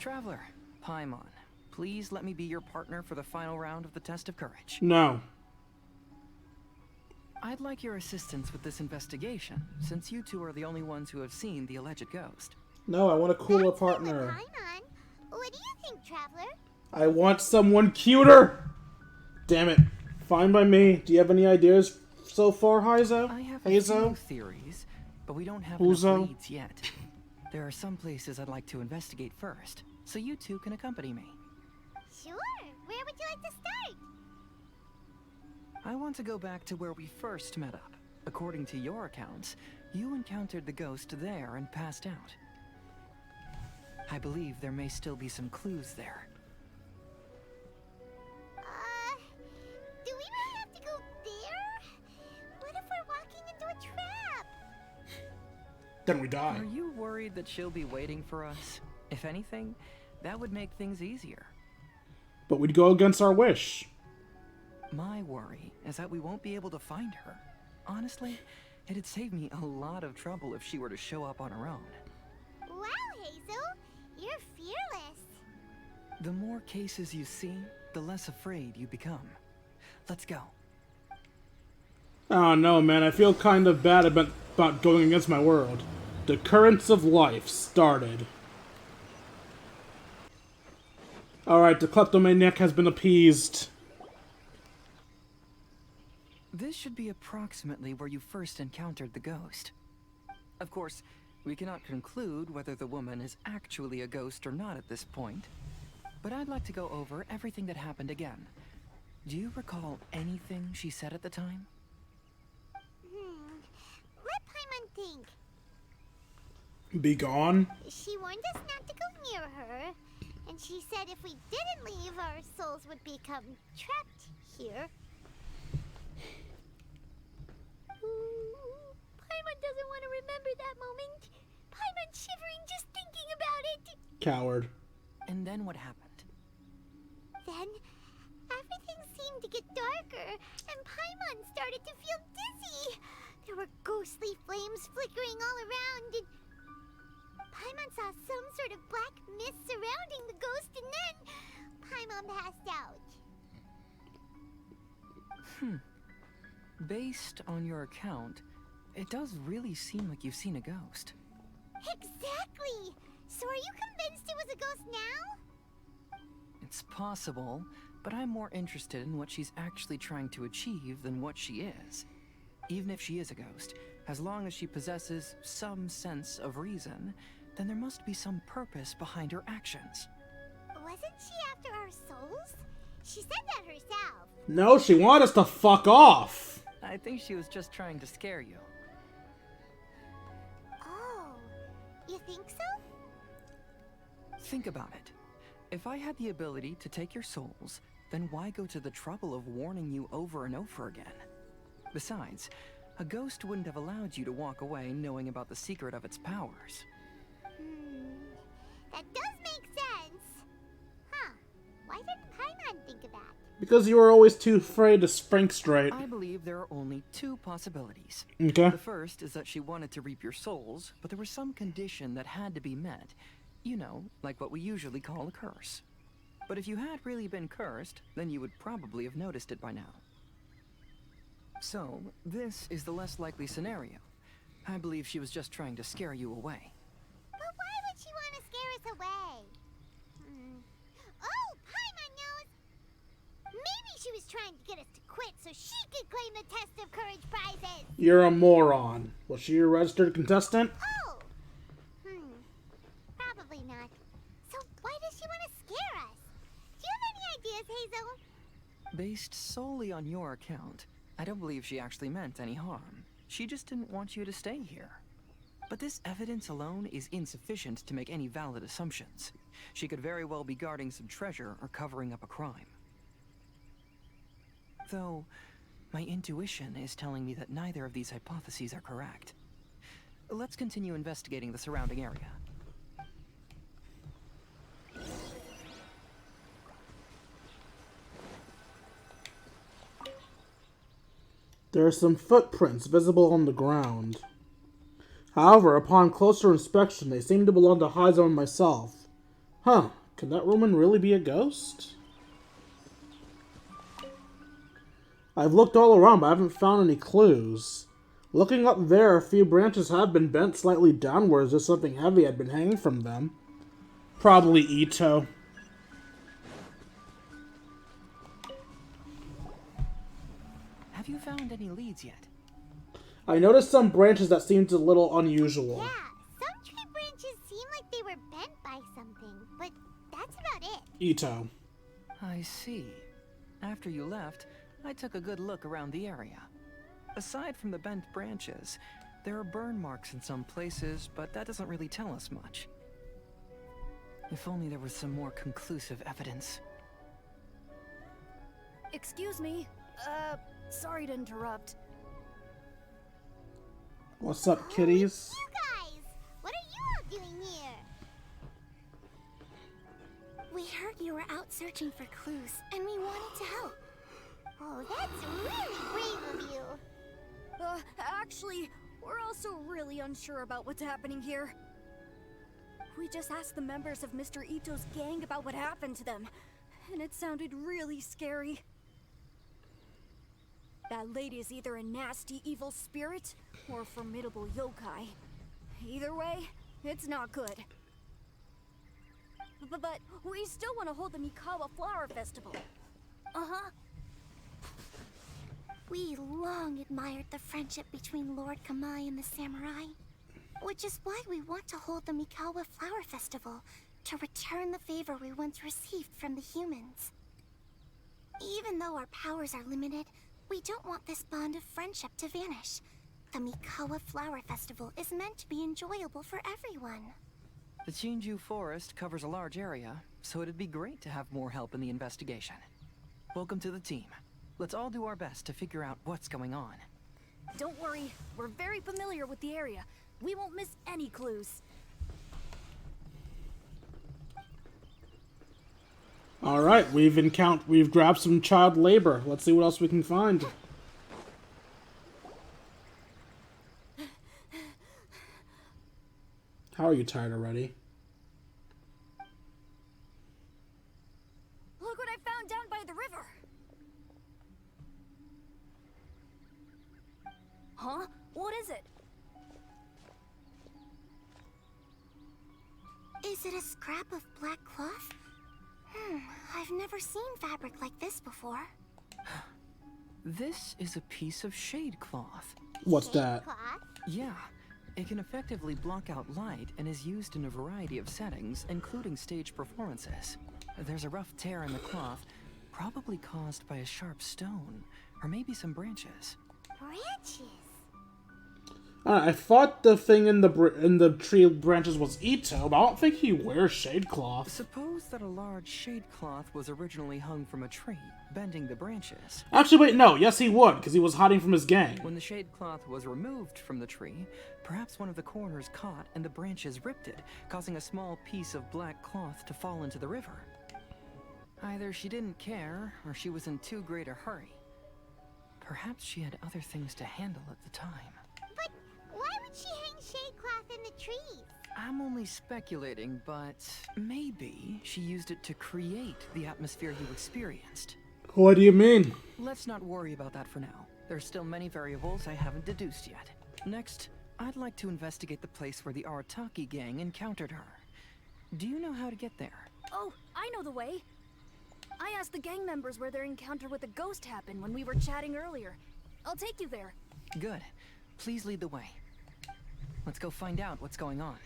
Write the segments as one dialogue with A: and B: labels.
A: Traveler, Paimon, please let me be your partner for the final round of the test of courage.
B: No.
A: I'd like your assistance with this investigation, since you two are the only ones who have seen the alleged ghost.
B: No, I want a cooler
C: That's
B: partner.
C: Paimon. What do you think, Traveler?
B: I want someone cuter! Damn it. Fine by me. Do you have any ideas so far, Heizou?
A: I have a few theories, but we don't have enough leads yet. There are some places I'd like to investigate first, so you two can accompany me.
C: Sure. Where would you like to start?
A: I want to go back to where we first met up. According to your accounts, you encountered the ghost there and passed out. I believe there may still be some clues there.
C: Do we really have to go there? What if we're walking into a trap?
B: Then we die.
A: Are you worried that she'll be waiting for us? If anything, that would make things easier.
B: But we'd go against our wish.
A: My worry is that we won't be able to find her. Honestly, it'd save me a lot of trouble if she were to show up on her own.
C: Wow, Heizou, you're fearless.
A: The more cases you see, the less afraid you become. Let's go.
B: Oh no, man, I feel kind of bad about going against my word. The currents of life started. Alright, the kleptomaniac has been appeased.
A: This should be approximately where you first encountered the ghost. Of course, we cannot conclude whether the woman is actually a ghost or not at this point, but I'd like to go over everything that happened again. Do you recall anything she said at the time?
C: Let Paimon think.
B: Be gone?
C: She warned us not to go near her, and she said if we didn't leave, our souls would become trapped here. Paimon doesn't want to remember that moment. Paimon's shivering just thinking about it.
B: Coward.
A: And then what happened?
C: Then, everything seemed to get darker, and Paimon started to feel dizzy. There were ghostly flames flickering all around, and Paimon saw some sort of black mist surrounding the ghost, and then Paimon passed out.
A: Based on your account, it does really seem like you've seen a ghost.
C: Exactly! So are you convinced it was a ghost now?
A: It's possible, but I'm more interested in what she's actually trying to achieve than what she is. Even if she is a ghost, as long as she possesses some sense of reason, then there must be some purpose behind her actions.
C: Wasn't she after our souls? She said that herself.
B: No, she wanted us to fuck off.
A: I think she was just trying to scare you.
C: Oh, you think so?
A: Think about it. If I had the ability to take your souls, then why go to the trouble of warning you over and over again? Besides, a ghost wouldn't have allowed you to walk away knowing about the secret of its powers.
C: That does make sense. Huh. Why didn't Paimon think of that?
B: Because you were always too afraid to spring straight.
A: I believe there are only two possibilities.
B: Okay.
A: The first is that she wanted to reap your souls, but there was some condition that had to be met. You know, like what we usually call a curse. But if you had really been cursed, then you would probably have noticed it by now. So, this is the less likely scenario. I believe she was just trying to scare you away.
C: But why would she want to scare us away? Oh, Paimon knows! Maybe she was trying to get us to quit so she could claim the Test of Courage prizes!
B: You're a moron. Was she a registered contestant?
C: Oh! Probably not. So why does she want to scare us? Do you have any ideas, Heizou?
A: Based solely on your account, I don't believe she actually meant any harm. She just didn't want you to stay here. But this evidence alone is insufficient to make any valid assumptions. She could very well be guarding some treasure or covering up a crime. Though, my intuition is telling me that neither of these hypotheses are correct. Let's continue investigating the surrounding area.
B: There are some footprints visible on the ground. However, upon closer inspection, they seem to belong to Heizou and myself. Huh. Could that woman really be a ghost? I've looked all around, but I haven't found any clues. Looking up there, a few branches have been bent slightly downwards as something heavy had been hanging from them. Probably Ito.
A: Have you found any leads yet?
B: I noticed some branches that seemed a little unusual.
C: Yeah, some tree branches seem like they were bent by something, but that's about it.
B: Ito.
A: I see. After you left, I took a good look around the area. Aside from the bent branches, there are burn marks in some places, but that doesn't really tell us much. If only there was some more conclusive evidence.
D: Excuse me. Sorry to interrupt.
B: What's up, kitties?
C: You guys, what are you all doing here?
D: We heard you were out searching for clues, and we wanted to help.
C: Oh, that's really brave of you.
D: Actually, we're also really unsure about what's happening here. We just asked the members of Mr. Ito's gang about what happened to them, and it sounded really scary. That lady is either a nasty evil spirit or a formidable yokai. Either way, it's not good. But we still want to hold the Mikawa Flower Festival. Uh-huh.
C: We long admired the friendship between Lord Kamai and the samurai, which is why we want to hold the Mikawa Flower Festival to return the favor we once received from the humans. Even though our powers are limited, we don't want this bond of friendship to vanish. The Mikawa Flower Festival is meant to be enjoyable for everyone.
A: The Chinju Forest covers a large area, so it'd be great to have more help in the investigation. Welcome to the team. Let's all do our best to figure out what's going on.
D: Don't worry, we're very familiar with the area. We won't miss any clues.
B: Alright, we've grabbed some child labor. Let's see what else we can find. How are you tired already?
D: Look what I found down by the river. Huh? What is it?
C: Is it a scrap of black cloth? I've never seen fabric like this before.
A: This is a piece of shade cloth.
B: What's that?
C: Cloth?
A: Yeah, it can effectively block out light and is used in a variety of settings, including stage performances. There's a rough tear in the cloth, probably caused by a sharp stone, or maybe some branches.
C: Branches?
B: I thought the thing in the tree branches was Ito, but I don't think he wears shade cloth.
A: Suppose that a large shade cloth was originally hung from a tree, bending the branches.
B: Actually, wait, no. Yes, he would, because he was hiding from his gang.
A: When the shade cloth was removed from the tree, perhaps one of the corners caught and the branches ripped it, causing a small piece of black cloth to fall into the river. Either she didn't care, or she was in too great a hurry. Perhaps she had other things to handle at the time.
C: But why would she hang shade cloth in the trees?
A: I'm only speculating, but maybe she used it to create the atmosphere you experienced.
B: What do you mean?
A: Let's not worry about that for now. There's still many variables I haven't deduced yet. Next, I'd like to investigate the place where the Arataki gang encountered her. Do you know how to get there?
D: Oh, I know the way. I asked the gang members where their encounter with the ghost happened when we were chatting earlier. I'll take you there.
A: Good. Please lead the way. Let's go find out what's going on.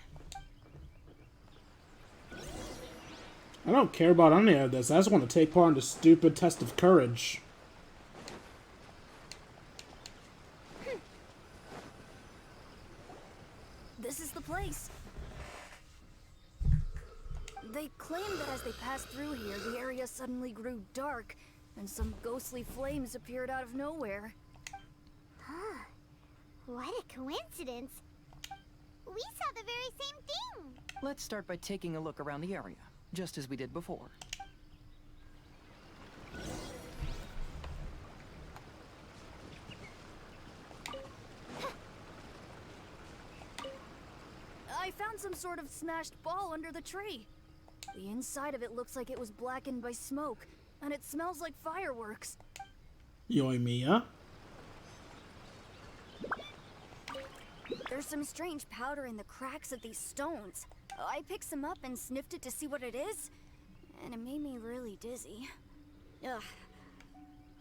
B: I don't care about any of this. I just want to take part in the stupid test of courage.
D: This is the place. They claim that as they passed through here, the area suddenly grew dark, and some ghostly flames appeared out of nowhere.
C: Huh. What a coincidence. We saw the very same thing.
A: Let's start by taking a look around the area, just as we did before.
D: I found some sort of smashed ball under the tree. The inside of it looks like it was blackened by smoke, and it smells like fireworks.
B: Yoimiya?
D: There's some strange powder in the cracks of these stones. I picked some up and sniffed it to see what it is, and it made me really dizzy. Ugh.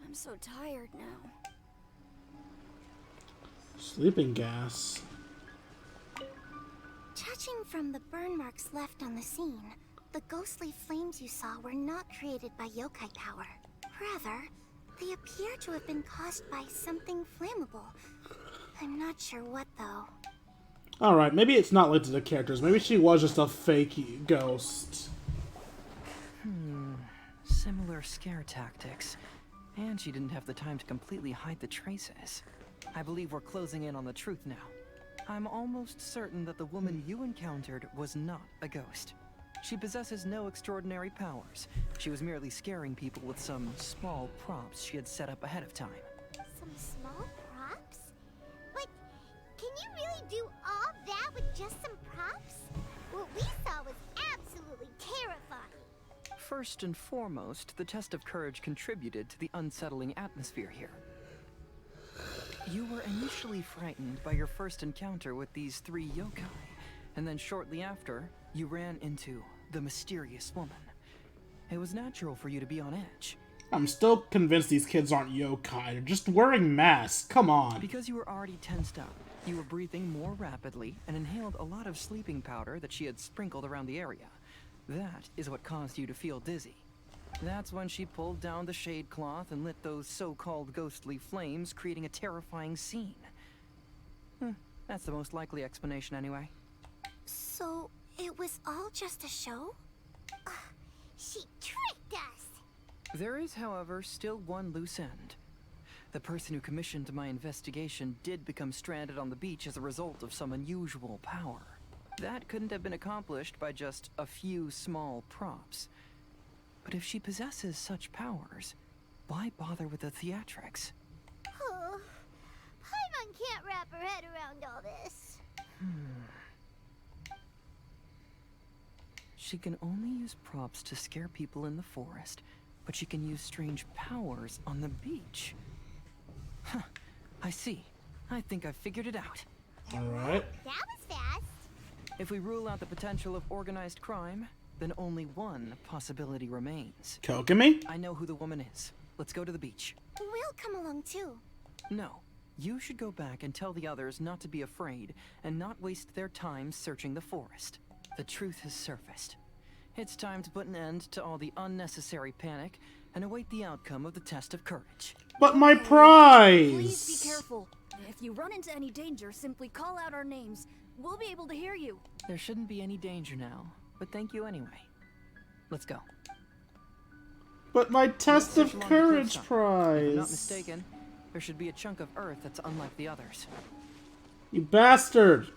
D: I'm so tired now.
B: Sleeping gas.
C: Judging from the burn marks left on the scene, the ghostly flames you saw were not created by yokai power. Rather, they appear to have been caused by something flammable. I'm not sure what, though.
B: Alright, maybe it's not linked to the characters. Maybe she was just a fake ghost.
A: Similar scare tactics. And she didn't have the time to completely hide the traces. I believe we're closing in on the truth now. I'm almost certain that the woman you encountered was not a ghost. She possesses no extraordinary powers. She was merely scaring people with some small props she had set up ahead of time.
C: Some small props? But can you really do all that with just some props? What we saw was absolutely terrifying.
A: First and foremost, the test of courage contributed to the unsettling atmosphere here. You were initially frightened by your first encounter with these 3 yokai, and then shortly after, you ran into the mysterious woman. It was natural for you to be on edge.
B: I'm still convinced these kids aren't yokai. They're just wearing masks. Come on.
A: Because you were already tensed up, you were breathing more rapidly and inhaled a lot of sleeping powder that she had sprinkled around the area. That is what caused you to feel dizzy. That's when she pulled down the shade cloth and lit those so-called ghostly flames, creating a terrifying scene. That's the most likely explanation anyway.
C: So, it was all just a show? Ugh, she tricked us!
A: There is, however, still one loose end. The person who commissioned my investigation did become stranded on the beach as a result of some unusual power. That couldn't have been accomplished by just a few small props. But if she possesses such powers, why bother with the theatrics?
C: Oh, Paimon can't wrap her head around all this.
A: She can only use props to scare people in the forest, but she can use strange powers on the beach. Huh, I see. I think I've figured it out.
B: Alright.
C: That was fast.
A: If we rule out the potential of organized crime, then only one possibility remains.
B: Kokomi?
A: I know who the woman is. Let's go to the beach.
C: We'll come along too.
A: No, you should go back and tell the others not to be afraid and not waste their time searching the forest. The truth has surfaced. It's time to put an end to all the unnecessary panic and await the outcome of the test of courage.
B: But my prize!
D: Please be careful. If you run into any danger, simply call out our names. We'll be able to hear you.
A: There shouldn't be any danger now, but thank you anyway. Let's go.
B: But my test
A: Let's
B: of
A: search along the
B: courage
A: cliffside.
B: prize.
A: If I'm not mistaken, there should be a chunk of earth that's unlike the others.
B: You bastard!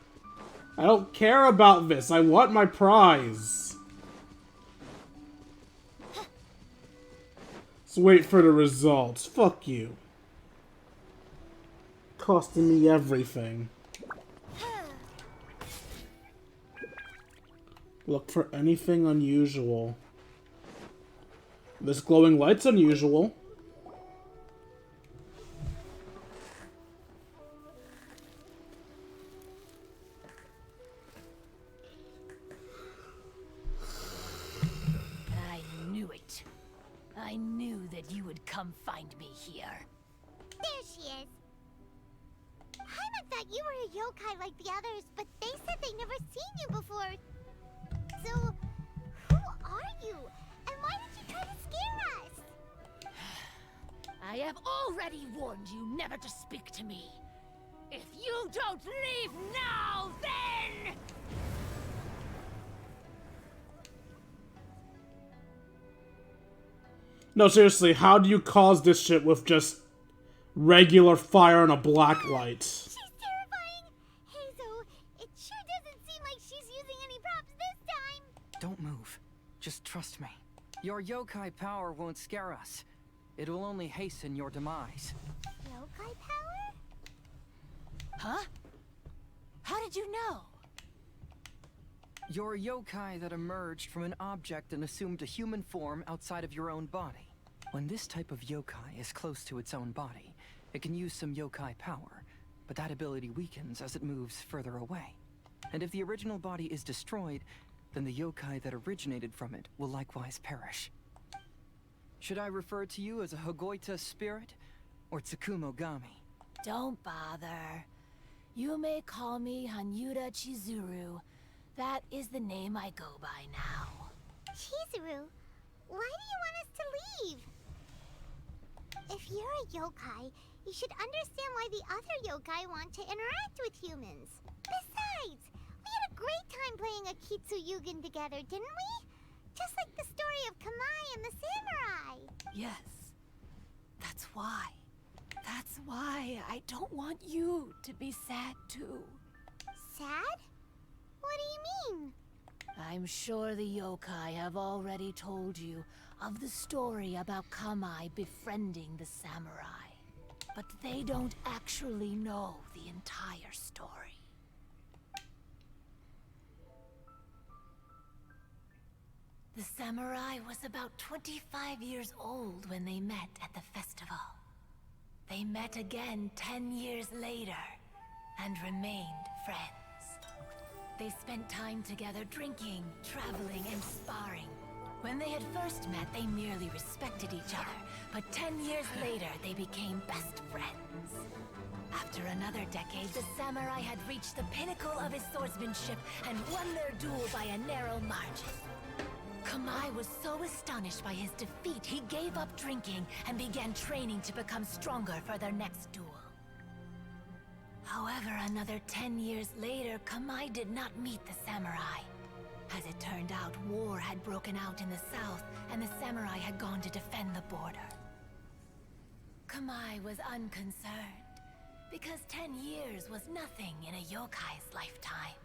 B: I don't care about this. I want my prize. Let's wait for the results. Fuck you. Costing me everything. Look for anything unusual. This glowing light's unusual.
E: I knew it. I knew that you would come find me here.
C: There she is. Paimon thought you were a yokai like the others, but they said they never seen you before. So, who are you? And why did you try to scare us?
E: I have already warned you never to speak to me. If you don't leave now, then...
B: No, seriously, how do you cause this shit with just regular fire and a black light?
C: She's terrifying. Heizou, it sure doesn't seem like she's using any props this time.
A: Don't move. Just trust me. Your yokai power won't scare us. It will only hasten your demise.
C: Yokai power?
E: Huh? How did you know?
A: You're a yokai that emerged from an object and assumed a human form outside of your own body. When this type of yokai is close to its own body, it can use some yokai power, but that ability weakens as it moves further away. And if the original body is destroyed, then the yokai that originated from it will likewise perish. Should I refer to you as a Hagoita spirit or Tsukumogami?
E: Don't bother. You may call me Hanyuda Chizuru. That is the name I go by now.
C: Chizuru, why do you want us to leave? If you're a yokai, you should understand why the other yokai want to interact with humans. Besides, we had a great time playing a Kitsu Yugen together, didn't we? Just like the story of Kamai and the samurai.
E: Yes. That's why. That's why I don't want you to be sad too.
C: Sad? What do you mean?
E: I'm sure the yokai have already told you of the story about Kamai befriending the samurai. But they don't actually know the entire story. The samurai was about 25 years old when they met at the festival. They met again 10 years later and remained friends. They spent time together drinking, traveling, and sparring. When they had first met, they merely respected each other, but 10 years later, they became best friends. After another decade, the samurai had reached the pinnacle of his swordsmanship and won their duel by a narrow margin. Kamai was so astonished by his defeat, he gave up drinking and began training to become stronger for their next duel. However, another 10 years later, Kamai did not meet the samurai. As it turned out, war had broken out in the south, and the samurai had gone to defend the border. Kamai was unconcerned, because 10 years was nothing in a yokai's lifetime.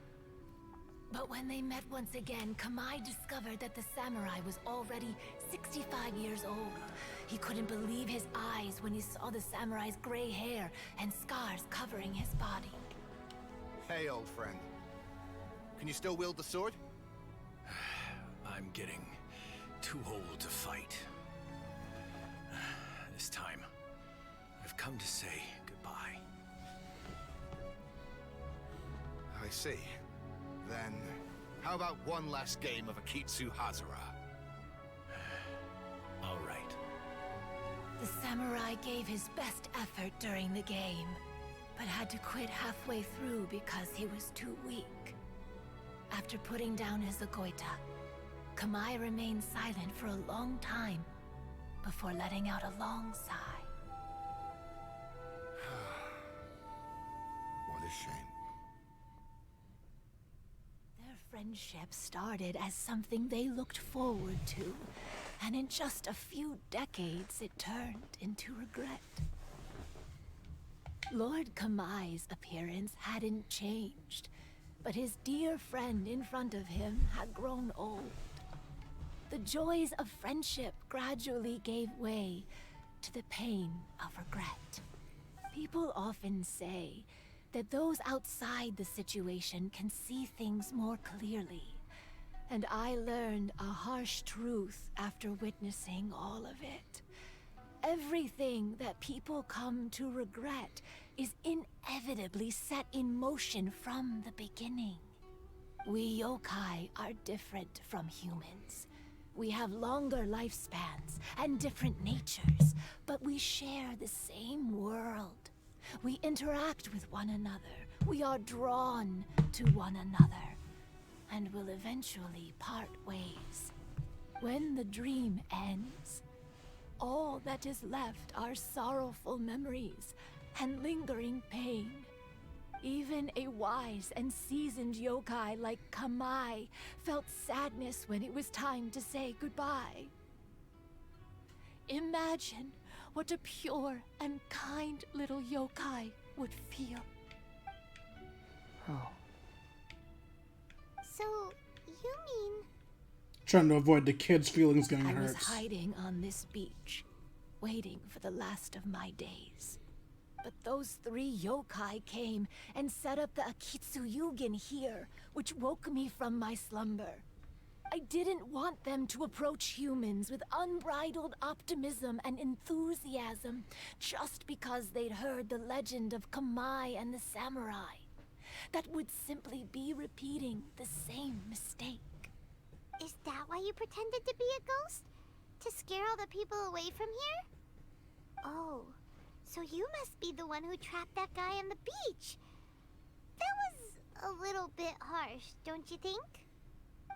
E: But when they met once again, Kamai discovered that the samurai was already 65 years old. He couldn't believe his eyes when he saw the samurai's gray hair and scars covering his body.
F: Hey, old friend. Can you still wield the sword?
G: I'm getting too old to fight. This time, I've come to say goodbye.
F: I see. Then, how about one last game of Akitsu Hazara?
G: All right.
E: The samurai gave his best effort during the game, but had to quit halfway through because he was too weak. After putting down his Agoita, Kamai remained silent for a long time before letting out a long sigh.
F: What a shame.
E: Their friendship started as something they looked forward to, and in just a few decades it turned into regret. Lord Kamai's appearance hadn't changed, but his dear friend in front of him had grown old. The joys of friendship gradually gave way to the pain of regret. People often say that those outside the situation can see things more clearly, and I learned a harsh truth after witnessing all of it. Everything that people come to regret is inevitably set in motion from the beginning. We yokai are different from humans. We have longer lifespans and different natures, but we share the same world. We interact with one another. We are drawn to one another, and will eventually part ways. When the dream ends, all that is left are sorrowful memories and lingering pain. Even a wise and seasoned yokai like Kamai felt sadness when it was time to say goodbye. Imagine what a pure and kind little yokai would feel.
A: Oh.
C: So, you mean...
B: Trying to avoid the kids' feelings getting
E: I was
B: hurt.
E: hiding on this beach, waiting for the last of my days. But those 3 yokai came and set up the Akitsuyugen here, which woke me from my slumber. I didn't want them to approach humans with unbridled optimism and enthusiasm just because they'd heard the legend of Kamai and the samurai. That would simply be repeating the same mistake.
C: Is that why you pretended to be a ghost? To scare all the people away from here? Oh, so you must be the one who trapped that guy on the beach. That was a little bit harsh, don't you think?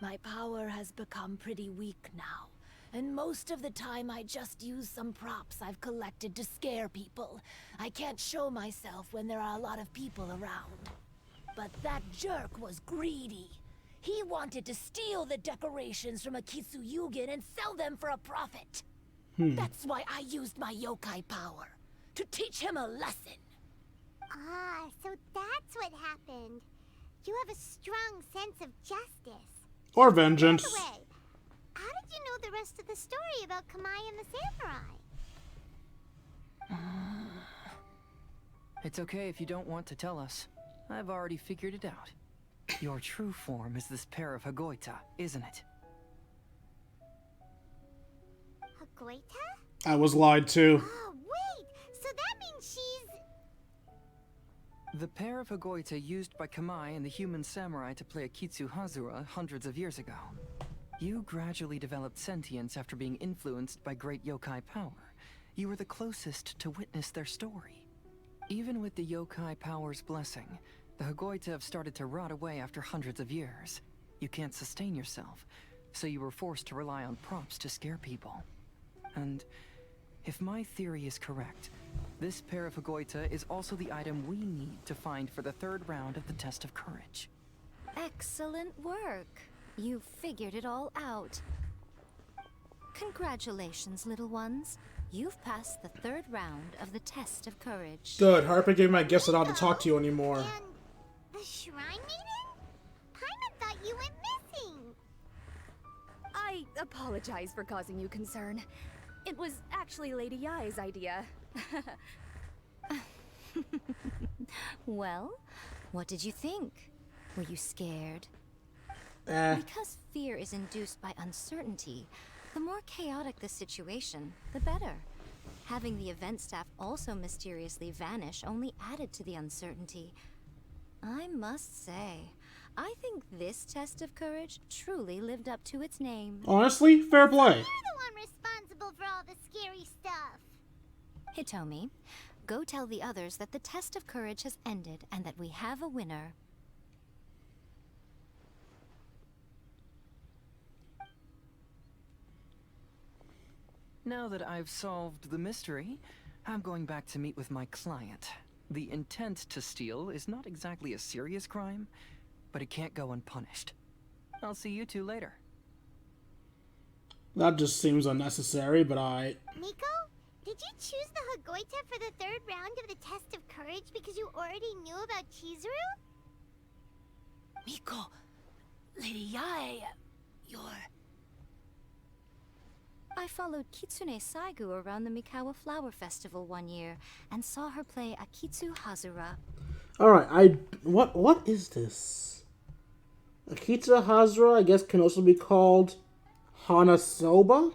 E: My power has become pretty weak now, and most of the time I just use some props I've collected to scare people. I can't show myself when there are a lot of people around. But that jerk was greedy. He wanted to steal the decorations from Akitsuyugen and sell them for a profit. That's why I used my yokai power, to teach him a lesson.
C: Ah, so that's what happened. You have a strong sense of justice.
B: Or
C: By the
B: vengeance.
C: way, how did you know the rest of the story about Kamai and the samurai?
A: It's okay if you don't want to tell us. I've already figured it out. Your true form is this pair of Hagoita, isn't it?
C: Hagoita?
B: I was lied to.
C: Oh, wait! So that means she's...
A: The pair of Hagoita used by Kamai and the human samurai to play Akitsu Hazura hundreds of years ago. You gradually developed sentience after being influenced by great yokai power. You were the closest to witness their story. Even with the yokai power's blessing, the Hagoita have started to rot away after hundreds of years. You can't sustain yourself, so you were forced to rely on props to scare people. And if my theory is correct, this pair of Hagoita is also the item we need to find for the 3rd round of the test of courage.
D: Excellent work. You figured it all out. Congratulations, little ones. You've passed the 3rd round of the test of courage.
B: Good. Harper gave me my guess I don't have to talk to you anymore.
C: And the Shrine Maiden? Paimon thought you went missing.
D: I apologize for causing you concern. It was actually Lady Yai's idea. Well, what did you think? Were you scared? Because fear is induced by uncertainty, the more chaotic the situation, the better. Having the event staff also mysteriously vanish only added to the uncertainty. I must say, I think this test of courage truly lived up to its name.
B: Honestly, fair play.
C: You're the one responsible for all the scary stuff.
D: Hitomi, go tell the others that the test of courage has ended and that we have a winner.
A: Now that I've solved the mystery, I'm going back to meet with my client. The intent to steal is not exactly a serious crime, but it can't go unpunished. I'll see you two later.
B: That just seems unnecessary, but
C: Miko, did you choose the Hagoita for the 3rd round of the test of courage because you already knew about Chizuru?
E: Miko, Lady Yai, you're...
D: I followed Kitsune Saigu around the Mikawa Flower Festival one year and saw her play Akitsu Hazura.
B: Alright, what is this? Akitsu Hazura, I guess, can also be called Hanasoba?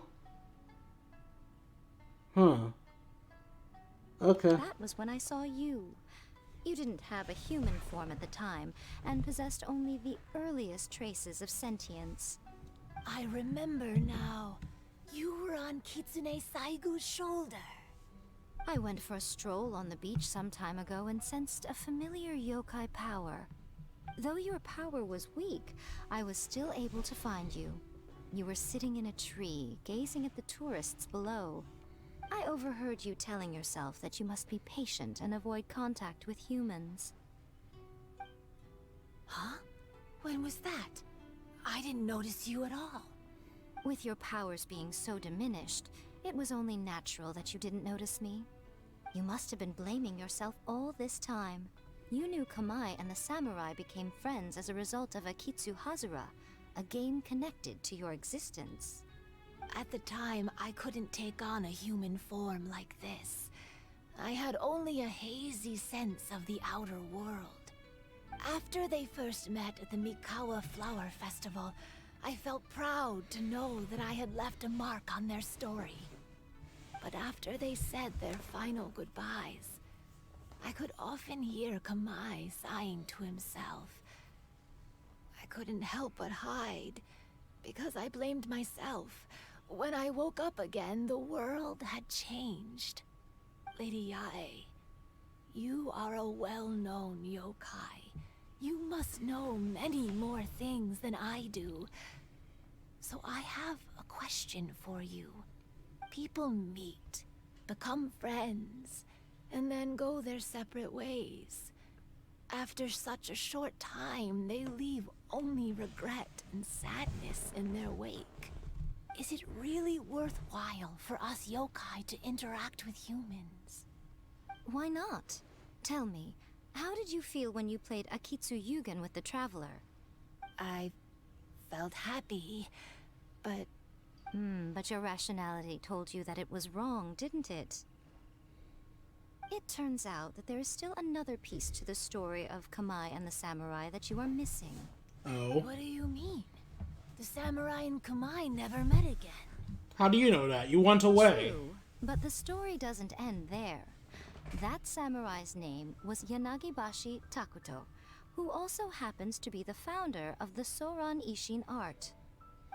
B: Huh. Okay.
D: That was when I saw you. You didn't have a human form at the time and possessed only the earliest traces of sentience.
E: I remember now. You were on Kitsune Saigu's shoulder.
D: I went for a stroll on the beach some time ago and sensed a familiar yokai power. Though your power was weak, I was still able to find you. You were sitting in a tree, gazing at the tourists below. I overheard you telling yourself that you must be patient and avoid contact with humans.
E: Huh? When was that? I didn't notice you at all.
D: With your powers being so diminished, it was only natural that you didn't notice me. You must have been blaming yourself all this time. You knew Kamai and the samurai became friends as a result of Akitsu Hazura, a game connected to your existence.
E: At the time, I couldn't take on a human form like this. I had only a hazy sense of the outer world. After they first met at the Mikawa Flower Festival, I felt proud to know that I had left a mark on their story. But after they said their final goodbyes, I could often hear Kamai sighing to himself. I couldn't help but hide, because I blamed myself. When I woke up again, the world had changed. Lady Yae, you are a well-known yokai. You must know many more things than I do. So I have a question for you. People meet, become friends, and then go their separate ways. After such a short time, they leave only regret and sadness in their wake. Is it really worthwhile for us yokai to interact with humans?
C: Why not? Tell me, how did you feel when you played Akitsu Yugen with the Traveler?
E: I felt happy, but...
C: But your rationality told you that it was wrong, didn't it? It turns out that there is still another piece to the story of Kamai and the samurai that you are missing.
B: Oh.
E: What do you mean? The samurai and Kamai never met again.
B: How do you know that? You went away.
C: True, but the story doesn't end there. That samurai's name was Yanagibashi Takuto, who also happens to be the founder of the Soran Ishin art.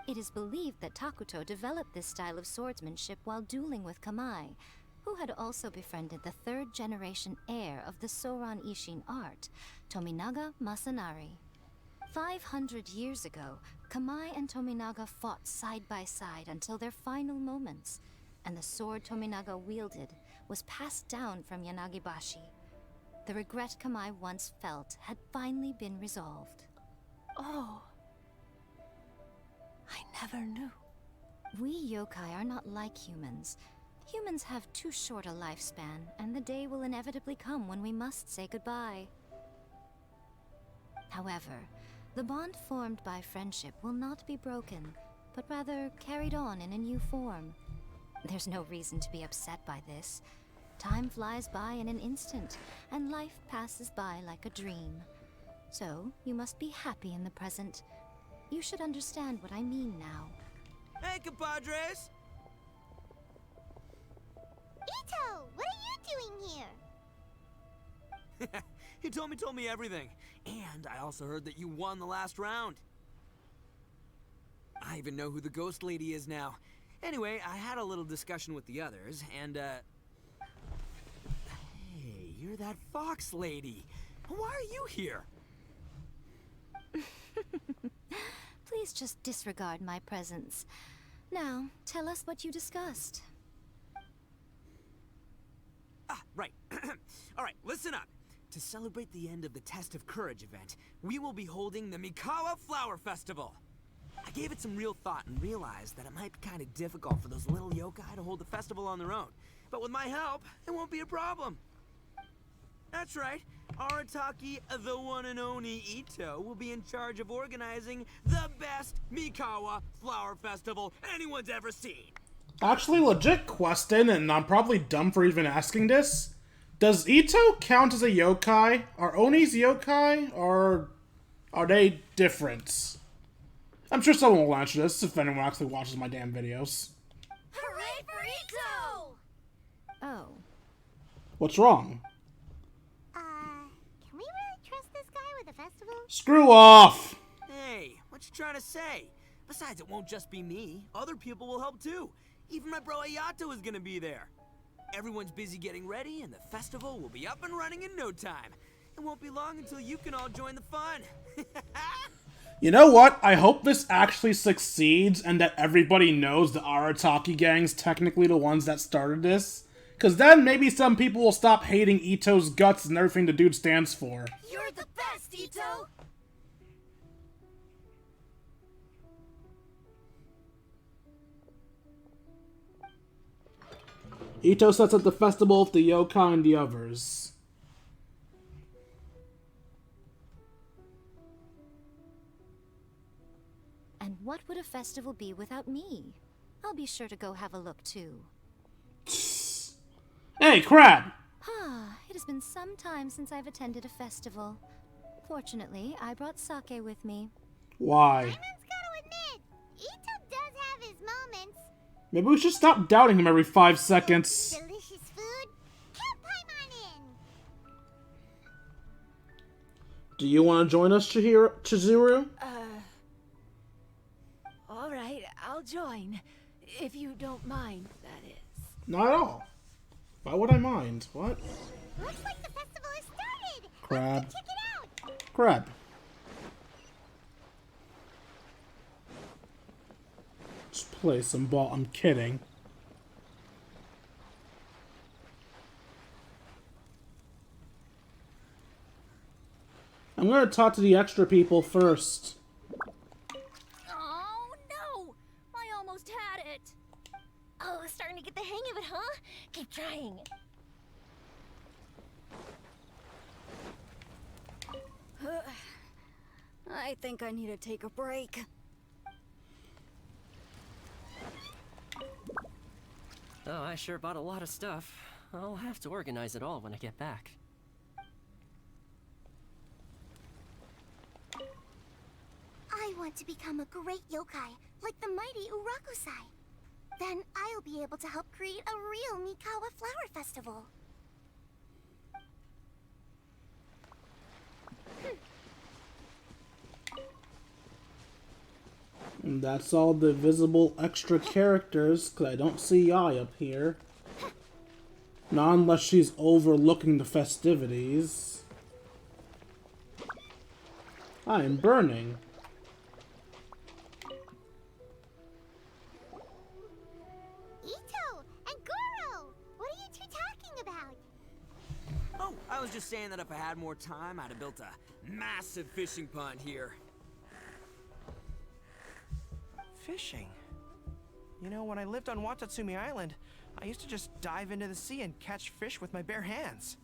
C: It is believed that Takuto developed this style of swordsmanship while dueling with Kamai, who had also befriended the third-generation heir of the Soran Ishin art, Tominaga Masanari. 500 years ago, Kamai and Tominaga fought side by side until their final moments, and the sword Tominaga wielded was passed down from Yanagibashi. The regret Kamai once felt had finally been resolved.
E: Oh. I never knew.
C: We yokai are not like humans. Humans have too short a lifespan, and the day will inevitably come when we must say goodbye. However, the bond formed by friendship will not be broken, but rather carried on in a new form. There's no reason to be upset by this. Time flies by in an instant, and life passes by like a dream. So, you must be happy in the present. You should understand what I mean now.
H: Hey, compadres!
C: Ito, what are you doing here?
H: He told me everything. And I also heard that you won the last round. I even know who the ghost lady is now. Anyway, I had a little discussion with the others, and, Hey, you're that fox lady. Why are you here?
C: Please just disregard my presence. Now, tell us what you discussed.
H: Ah, right. Alright, listen up. To celebrate the end of the Test of Courage event, we will be holding the Mikawa Flower Festival. I gave it some real thought and realized that it might be kind of difficult for those little yokai to hold the festival on their own. But with my help, it won't be a problem. That's right. Arataki, the one and only Ito, will be in charge of organizing the best Mikawa Flower Festival anyone's ever seen.
B: Actually, legit question, and I'm probably dumb for even asking this. Does Ito count as a yokai? Are Onis yokai, or are they different? I'm sure someone will answer this if anyone actually watches my damn videos.
D: Hooray for Ito!
C: Oh.
B: What's wrong?
C: Can we really trust this guy with the festival?
B: Screw off!
H: Hey, what you trying to say? Besides, it won't just be me. Other people will help too. Even my bro Ayato is gonna be there. Everyone's busy getting ready, and the festival will be up and running in no time. It won't be long until you can all join the fun.
B: You know what? I hope this actually succeeds and that everybody knows the Arataki gang's technically the ones that started this. Because then maybe some people will stop hating Ito's guts and everything the dude stands for.
D: You're the best, Ito!
B: Ito sets up the festival with the yokai and the others.
C: And what would a festival be without me? I'll be sure to go have a look too.
B: Hey, Crab!
C: has been some time since I've attended a festival. Fortunately, I brought sake with me.
B: Why?
C: Paimon's gotta admit, Ito does have his moments.
B: Maybe we should stop doubting him every 5 seconds.
C: Delicious food. Count Paimon in.
B: Do you want to join us, Chizuru?
E: Alright, I'll join. If you don't mind, that is.
B: Not at all. Why would I mind? What?
C: Looks like the festival has started.
B: Crab.
C: Let's go check it out.
B: Crab. Just play some ball. I'm kidding. I'm gonna talk to the extra people first.
D: Oh no! I almost had it.
C: Oh, starting to get the hang of it, huh? Keep trying.
D: I think I need to take a break.
I: Oh, I sure bought a lot of stuff. I'll have to organize it all when I get back.
C: I want to become a great yokai, like the mighty Urakusai. Then I'll be able to help create a real Mikawa flower festival.
B: And that's all the visible extra characters, because I don't see Yai up here. Not unless she's overlooking the festivities. I am burning.
C: Ito and Goro, what are you two talking about?
H: Oh, I was just saying that if I had more time, I'd have built a massive fishing pond here.
J: Fishing? You know, when I lived on Watatsumi Island, I used to just dive into the sea and catch fish with my bare hands.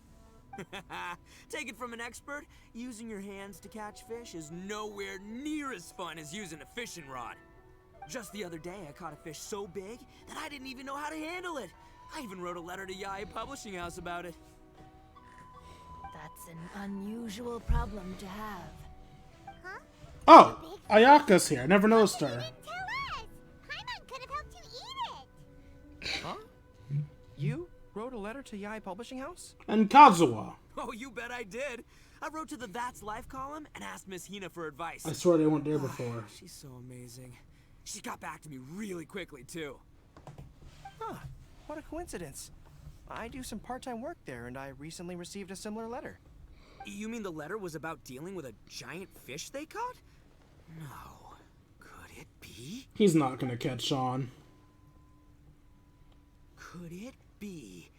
H: Take it from an expert, using your hands to catch fish is nowhere near as fun as using a fishing rod. Just the other day, I caught a fish so big that I didn't even know how to handle it. I even wrote a letter to Yae Publishing House about it.
E: That's an unusual problem to have.
C: Huh?
B: Oh, Ayaka's here. I never noticed
C: You
B: her.
C: didn't tell us. Paimon could have helped you eat it.
J: Huh? You wrote a letter to Yae Publishing House?
B: And Kazuha.
H: Oh, you bet I did. I wrote to the That's Life column and asked Miss Hina for advice.
B: I swear they weren't there before.
H: She's so amazing. She got back to me really quickly, too.
J: Huh. What a coincidence. I do some part-time work there, and I recently received a similar letter.
H: You mean the letter was about dealing with a giant fish they caught? No. Could it be?
B: He's not gonna catch on.
H: Could it be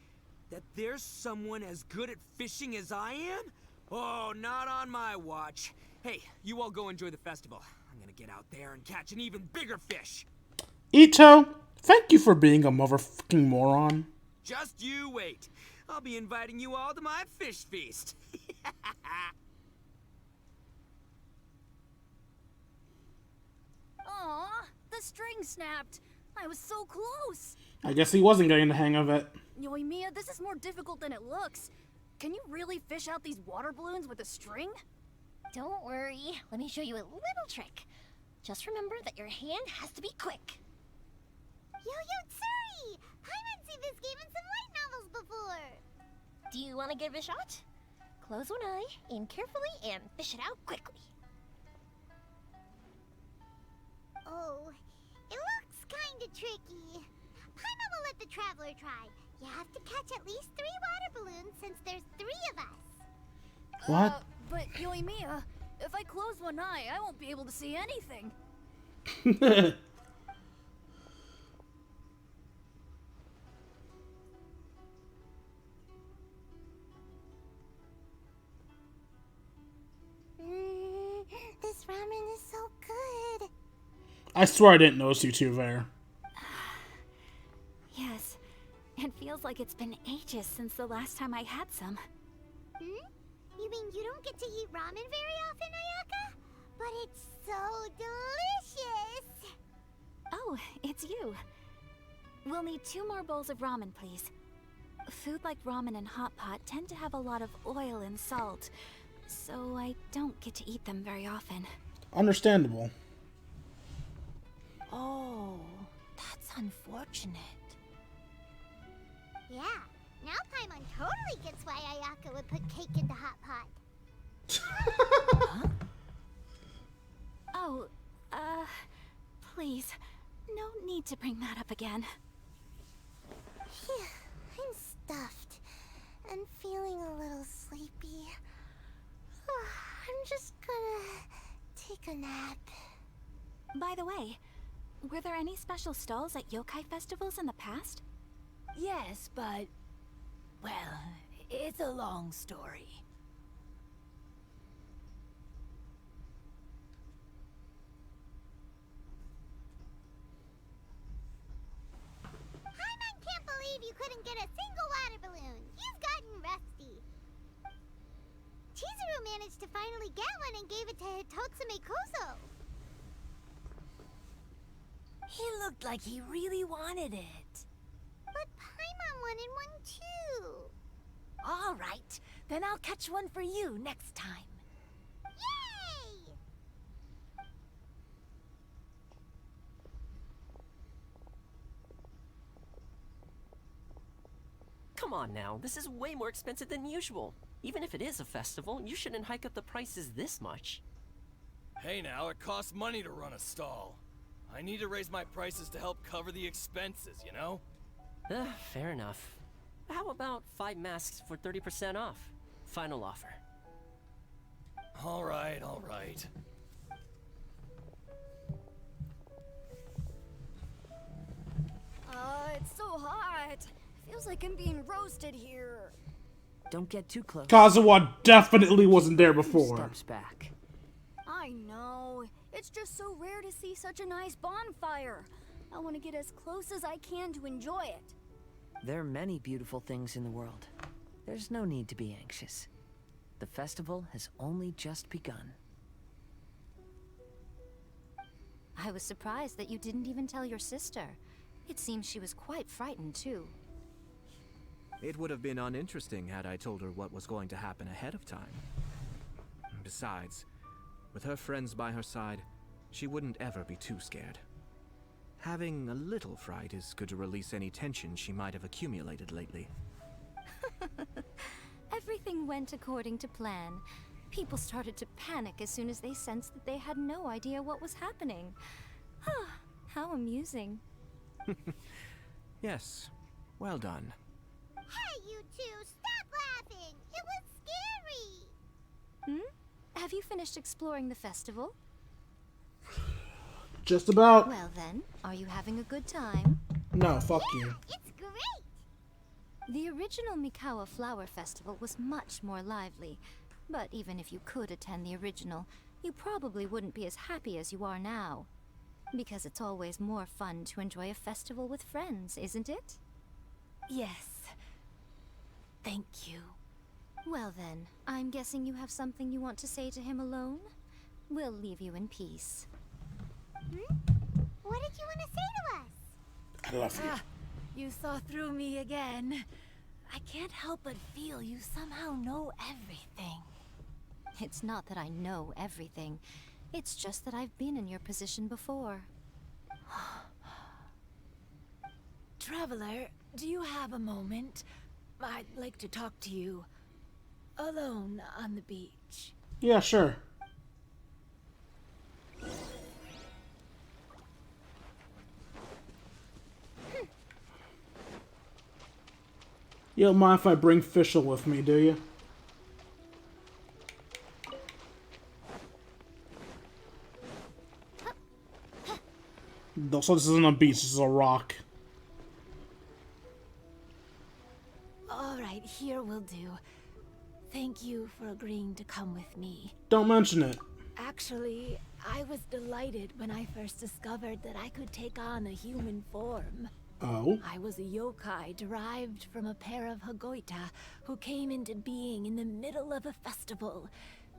H: that there's someone as good at fishing as I am? Oh, not on my watch. Hey, you all go enjoy the festival. I'm gonna get out there and catch an even bigger fish.
B: Ito, thank you for being a motherfucking moron.
H: Just you wait. I'll be inviting you all to my fish feast.
D: Aw, the string snapped. I was so close.
B: I guess he wasn't getting the hang of it.
D: Yoimiya, this is more difficult than it looks. Can you really fish out these water balloons with a string?
C: Don't worry. Let me show you a little trick. Just remember that your hand has to be quick. Yo-Yo Tsuri! Paimon's seen this game in some light novels before. Do you want to give it a shot? Close one eye, aim carefully, and fish it out quickly. Oh, it looks kinda tricky. Paimon will let the traveler try. You have to catch at least 3 water balloons since there's 3 of us.
B: What?
D: But Yoimiya, if I close one eye, I won't be able to see anything.
C: This ramen is so good.
B: I swear I didn't notice you two there.
D: Yes, it feels like it's been ages since the last time I had some.
C: You mean you don't get to eat ramen very often, Ayaka? But it's so delicious!
D: Oh, it's you. We'll need 2 more bowls of ramen, please. Food like ramen and hot pot tend to have a lot of oil and salt, so I don't get to eat them very often.
B: Understandable.
E: Oh, that's unfortunate.
C: Yeah, now Paimon totally gets why Ayaka would put cake in the hot pot.
E: Huh?
D: Oh, please, no need to bring that up again.
C: Phew, I'm stuffed and feeling a little sleepy. I'm just gonna take a nap.
D: By the way, were there any special stalls at yokai festivals in the past?
E: Yes, but... well, it's a long story.
C: Paimon can't believe you couldn't get a single water balloon. You've gotten rusty. Chizuru managed to finally get one and gave it to Hitotsume Kozo.
E: He looked like he really wanted it.
C: But Paimon wanted one too.
E: All right, then I'll catch one for you next time.
C: Yay!
I: Come on now, this is way more expensive than usual. Even if it is a festival, you shouldn't hike up the prices this much.
G: Hey now, it costs money to run a stall. I need to raise my prices to help cover the expenses, you know?
I: Fair enough. How about 5 masks for 30% off? Final offer.
G: All right, all right.
D: It's so hot. Feels like I'm being roasted here.
A: Don't get too close.
B: Kazuha definitely wasn't there before.
A: Steps back.
D: I know. It's just so rare to see such a nice bonfire. I want to get as close as I can to enjoy it.
A: There are many beautiful things in the world. There's no need to be anxious. The festival has only just begun.
D: I was surprised that you didn't even tell your sister. It seems she was quite frightened, too.
K: It would have been uninteresting had I told her what was going to happen ahead of time. Besides, with her friends by her side, she wouldn't ever be too scared. Having a little fright is good to release any tension she might have accumulated lately.
D: Everything went according to plan. People started to panic as soon as they sensed that they had no idea what was happening. How amusing.
K: Yes, well done.
C: Hey, you two, stop laughing! It was scary!
D: Have you finished exploring the festival?
B: Just about.
D: Well then, are you having a good time?
B: No, fuck you.
C: It's great!
D: The original Mikawa Flower Festival was much more lively, but even if you could attend the original, you probably wouldn't be as happy as you are now. Because it's always more fun to enjoy a festival with friends, isn't it?
E: Yes. Thank you.
D: Well then, I'm guessing you have something you want to say to him alone? We'll leave you in peace.
C: What did you want to say to us?
B: I love you.
E: You saw through me again. I can't help but feel you somehow know everything.
D: It's not that I know everything. It's just that I've been in your position before.
E: Traveler, do you have a moment? I'd like to talk to you. Alone on the beach.
B: Yeah, sure. You don't mind if I bring Fischl with me, do you? So this isn't a beach, this is a rock.
E: Alright, here will do. Thank you for agreeing to come with me.
B: Don't mention it.
E: Actually, I was delighted when I first discovered that I could take on a human form.
B: Oh?
E: I was a yokai derived from a pair of Hagoita who came into being in the middle of a festival.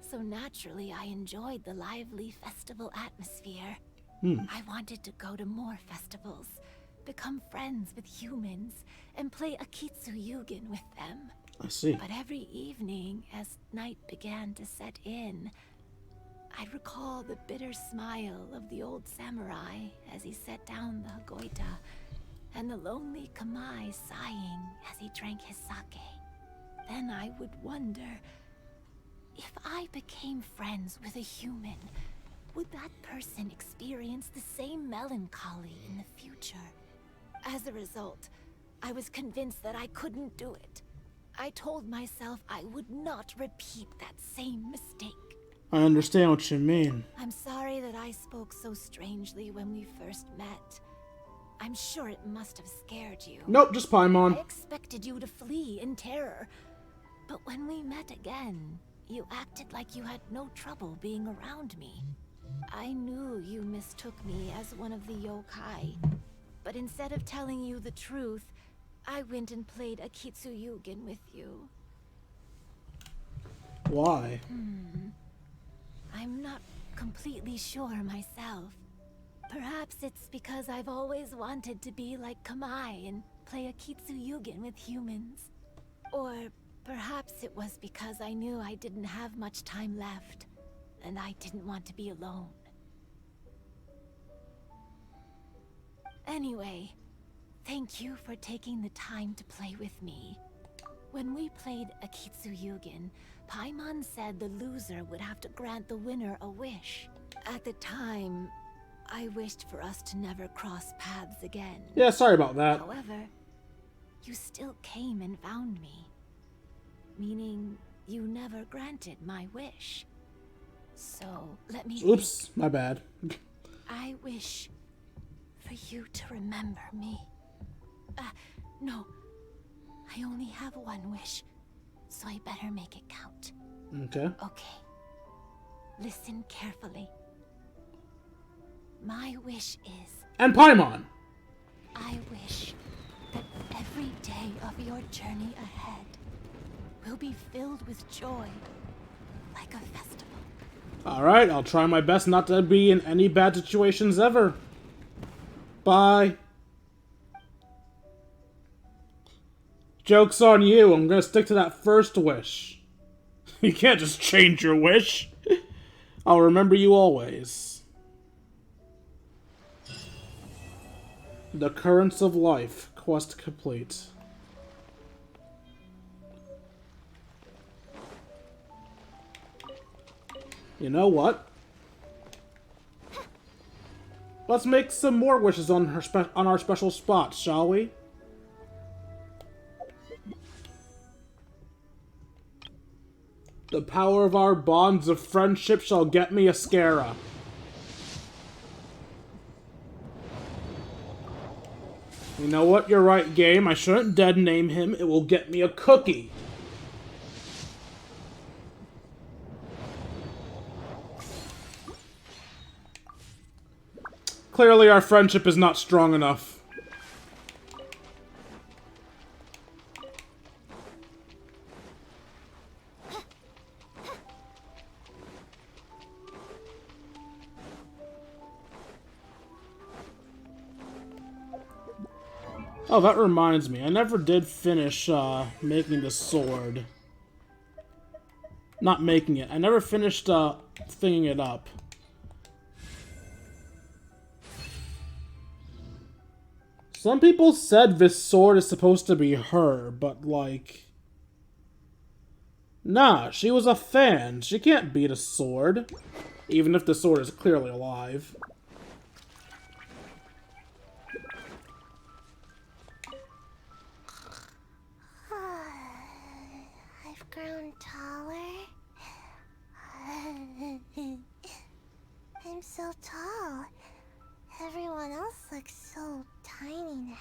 E: So naturally, I enjoyed the lively festival atmosphere. I wanted to go to more festivals, become friends with humans and play Akitsuyugen with them.
B: I see.
E: But every evening, as night began to set in, I'd recall the bitter smile of the old samurai as he set down the Hagoita, and the lonely Kamai sighing as he drank his sake. Then I would wonder, if I became friends with a human, would that person experience the same melancholy in the future? As a result, I was convinced that I couldn't do it. I told myself I would not repeat that same mistake.
B: I understand what you mean.
E: I'm sorry that I spoke so strangely when we first met. I'm sure it must have scared you.
B: Nope, just Paimon.
E: I expected you to flee in terror. But when we met again, you acted like you had no trouble being around me. I knew you mistook me as one of the yokai. But instead of telling you the truth, I went and played Akitsuyugen with you.
B: Why?
E: I'm not completely sure myself. Perhaps it's because I've always wanted to be like Kamai and play Akitsuyugen with humans. Or perhaps it was because I knew I didn't have much time left, and I didn't want to be alone. Anyway, thank you for taking the time to play with me. When we played Akitsuyugen, Paimon said the loser would have to grant the winner a wish. At the time, I wished for us to never cross paths again.
B: Yeah, sorry about that.
E: However, you still came and found me. Meaning, you never granted my wish. So, let me
B: Oops, my bad.
E: I wish for you to remember me. No. I only have one wish, so I better make it count.
B: Okay.
E: Okay. Listen carefully. My wish is...
B: And Paimon!
E: I wish that every day of your journey ahead will be filled with joy, like a festival.
B: Alright, I'll try my best not to be in any bad situations ever. Bye. Joke's on you, I'm gonna stick to that first wish. You can't just change your wish. I'll remember you always. The Currents of Life, quest complete. You know what? Let's make some more wishes on our special spots, shall we? The power of our bonds of friendship shall get me a Scara. You know what? You're right, game. I shouldn't dead name him. It will get me a cookie. Clearly our friendship is not strong enough. Oh, that reminds me. I never did finish making the sword. Not making it. I never finished thinging it up. Some people said this sword is supposed to be her, but like... Nah, she was a fan. She can't beat a sword. Even if the sword is clearly alive.
C: I've grown taller. I'm so tall. Everyone else looks so tiny now.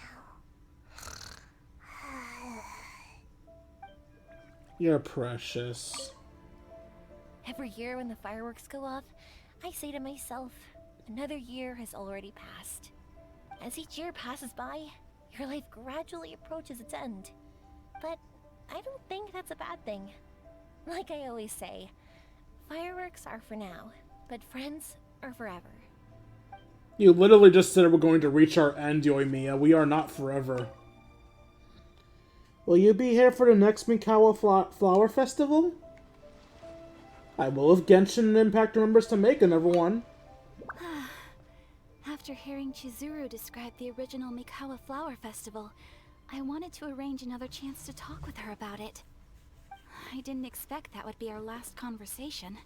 B: You're precious.
L: Every year when the fireworks go off, I say to myself, another year has already passed. As each year passes by, your life gradually approaches its end. But I don't think that's a bad thing. Like I always say, fireworks are for now, but friends are forever.
B: You literally just said we're going to reach our end, Yoimiya. We are not forever. Will you be here for the next Mikawa Flower Festival? I will if Genshin and Impact remembers to make another one.
D: After hearing Chizuru describe the original Mikawa Flower Festival, I wanted to arrange another chance to talk with her about it. I didn't expect that would be our last conversation.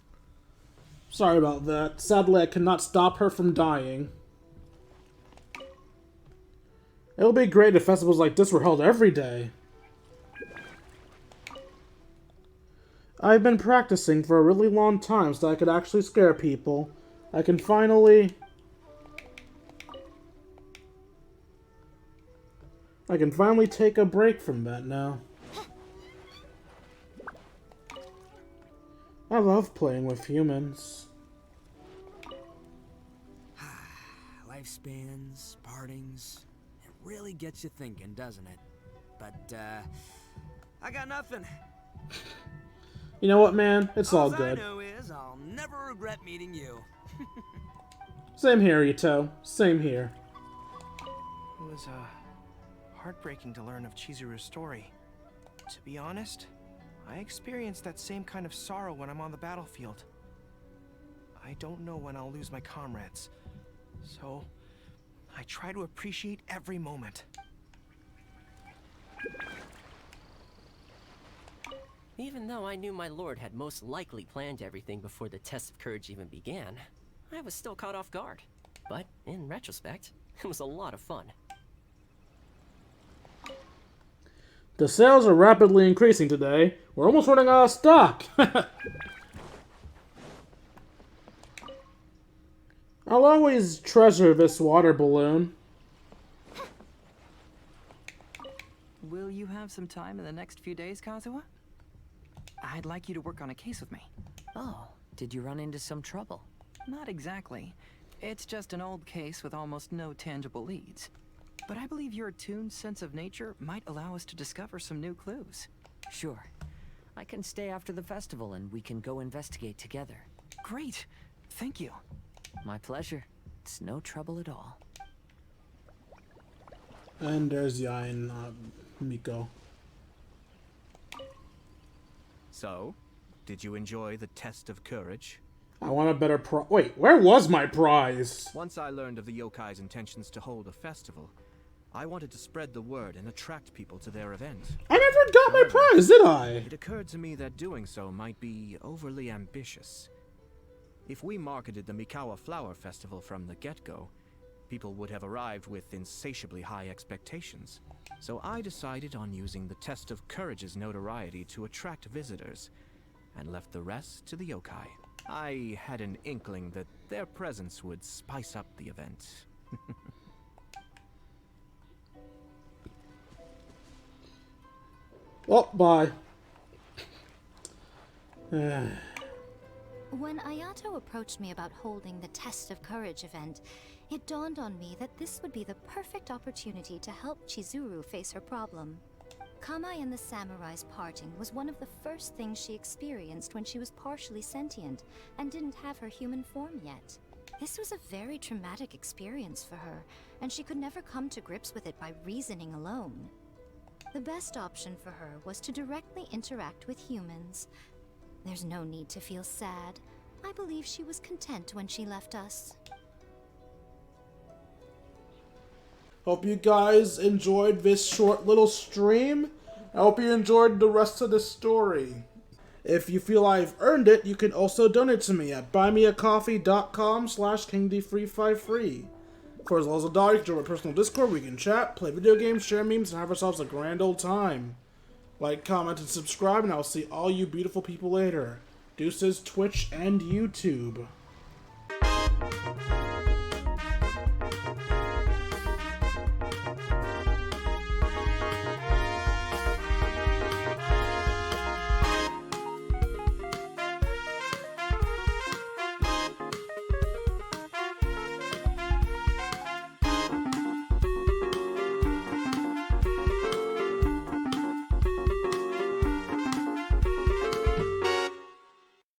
B: Sorry about that. Sadly, I cannot stop her from dying. It would be great if festivals like this were held every day. I've been practicing for a really long time so I could actually scare people. I can finally take a break from that now. I love playing with humans.
H: Lifespans, partings, it really gets you thinking, doesn't it? But, I got nothing.
B: You know what, man? It's all good.
H: All I know is I'll never regret meeting you.
B: Same here, Ito. Same here.
J: It was, heartbreaking to learn of Chizuru's story. To be honest, I experienced that same kind of sorrow when I'm on the battlefield. I don't know when I'll lose my comrades, so I try to appreciate every moment.
I: Even though I knew my lord had most likely planned everything before the test of courage even began, I was still caught off guard. But in retrospect, it was a lot of fun.
B: The sales are rapidly increasing today. We're almost running out of stock. I'll always treasure this water balloon.
A: Will you have some time in the next few days, Kazuha? I'd like you to work on a case with me.
M: Oh, did you run into some trouble?
A: Not exactly. It's just an old case with almost no tangible leads. But I believe your attuned sense of nature might allow us to discover some new clues.
M: Sure. I can stay after the festival and we can go investigate together.
A: Great. Thank you.
M: My pleasure. It's no trouble at all.
B: And there's Yai and Miko.
K: So, did you enjoy the test of courage?
B: I want a better Wait, where was my prize?
K: Once I learned of the yokai's intentions to hold a festival, I wanted to spread the word and attract people to their event.
B: I never got my prize, did I?
K: It occurred to me that doing so might be overly ambitious. If we marketed the Mikawa Flower Festival from the get-go, people would have arrived with insatiably high expectations. So I decided on using the test of courage's notoriety to attract visitors, and left the rest to the yokai. I had an inkling that their presence would spice up the event.
B: Well, bye.
C: When Ayato approached me about holding the Test of Courage event, it dawned on me that this would be the perfect opportunity to help Chizuru face her problem. Kamai and the samurai's parting was one of the first things she experienced when she was partially sentient and didn't have her human form yet. This was a very traumatic experience for her, and she could never come to grips with it by reasoning alone. The best option for her was to directly interact with humans. There's no need to feel sad. I believe she was content when she left us.
B: Hope you guys enjoyed this short little stream. I hope you enjoyed the rest of the story. If you feel I've earned it, you can also donate to me at buymeacoffee.com/KingD353. For as little as $1, you can join my personal Discord where we can chat, play video games, share memes, and have ourselves a grand old time. Like, comment, and subscribe, and I'll see all you beautiful people later. Deuces, Twitch, and YouTube.